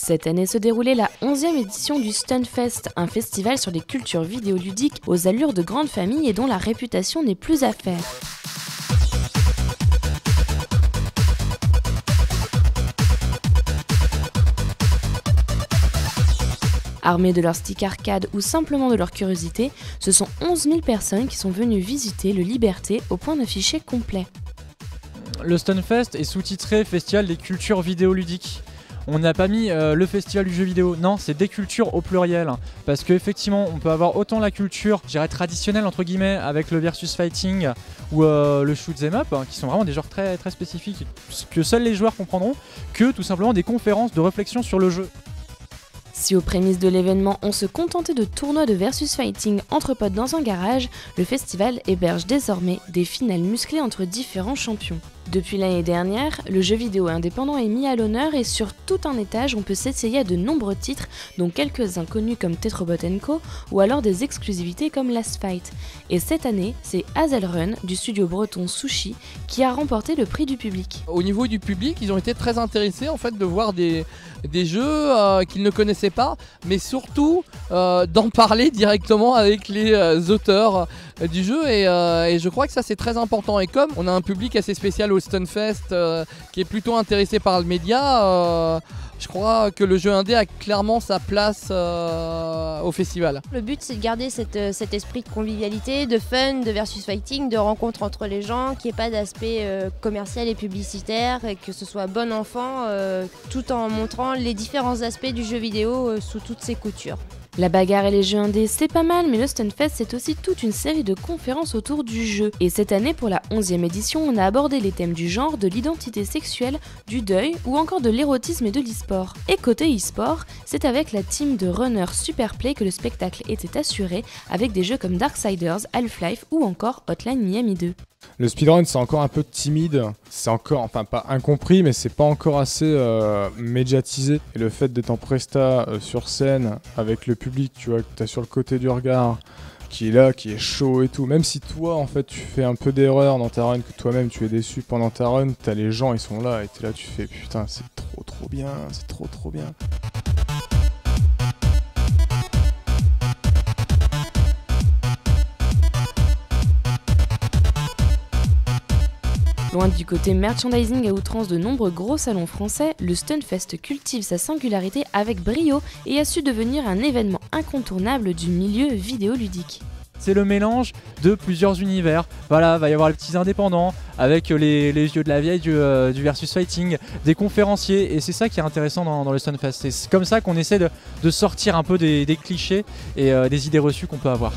Cette année se déroulait la 11e édition du Stunfest, un festival sur les cultures vidéoludiques aux allures de grande famille et dont la réputation n'est plus à faire. Armés de leur stick arcade ou simplement de leur curiosité, ce sont 11 000 personnes qui sont venues visiter le Liberté au point d'afficher complet. Le Stunfest est sous-titré Festival des cultures vidéoludiques. On n'a pas mis le festival du jeu vidéo, non, c'est des cultures au pluriel. Parce qu'effectivement, on peut avoir autant la culture, je dirais traditionnelle entre guillemets, avec le versus fighting ou le shoot 'em up, qui sont vraiment des genres très, très spécifiques que seuls les joueurs comprendront, que tout simplement des conférences de réflexion sur le jeu. Si aux prémices de l'événement on se contentait de tournois de versus fighting entre potes dans un garage, le festival héberge désormais des finales musclées entre différents champions. Depuis l'année dernière, le jeu vidéo indépendant est mis à l'honneur et sur tout un étage on peut s'essayer à de nombreux titres, dont quelques inconnus comme Tetrobot & Co ou alors des exclusivités comme Last Fight. Et cette année, c'est Hazel Run du studio breton Sushi qui a remporté le prix du public. Au niveau du public, ils ont été très intéressés en fait de voir des jeux qu'ils ne connaissaient pas, mais surtout d'en parler directement avec les auteurs du jeu et je crois que ça c'est très important. Et comme on a un public assez spécial au Stunfest qui est plutôt intéressé par le média, je crois que le jeu indé a clairement sa place au festival. Le but c'est de garder cet esprit de convivialité, de fun, de versus fighting, de rencontre entre les gens, qu'il n'y ait pas d'aspect commercial et publicitaire et que ce soit bon enfant tout en montrant les différents aspects du jeu vidéo sous toutes ses coutures. La bagarre et les jeux indés, c'est pas mal, mais le Stunfest, c'est aussi toute une série de conférences autour du jeu. Et cette année, pour la 11e édition, on a abordé les thèmes du genre, de l'identité sexuelle, du deuil ou encore de l'érotisme et de l'e-sport. Et côté e-sport, c'est avec la team de runners Superplay que le spectacle était assuré, avec des jeux comme Darksiders, Half-Life ou encore Hotline Miami 2. Le speedrun c'est encore un peu timide, c'est encore, enfin pas incompris, mais c'est pas encore assez médiatisé. Et le fait d'être en presta sur scène avec le public, tu vois, que t'as sur le côté du regard, qui est là, qui est chaud et tout, même si toi en fait tu fais un peu d'erreur dans ta run, que toi-même tu es déçu pendant ta run, t'as les gens ils sont là et t'es là, tu fais putain c'est trop bien, c'est trop bien. Loin du côté merchandising à outrance de nombreux gros salons français, le Stunfest cultive sa singularité avec brio et a su devenir un événement incontournable du milieu vidéoludique. C'est le mélange de plusieurs univers. Voilà, va y avoir les petits indépendants avec les yeux de la vieille du versus fighting, des conférenciers, et c'est ça qui est intéressant dans le Stunfest. C'est comme ça qu'on essaie de sortir un peu des clichés et des idées reçues qu'on peut avoir.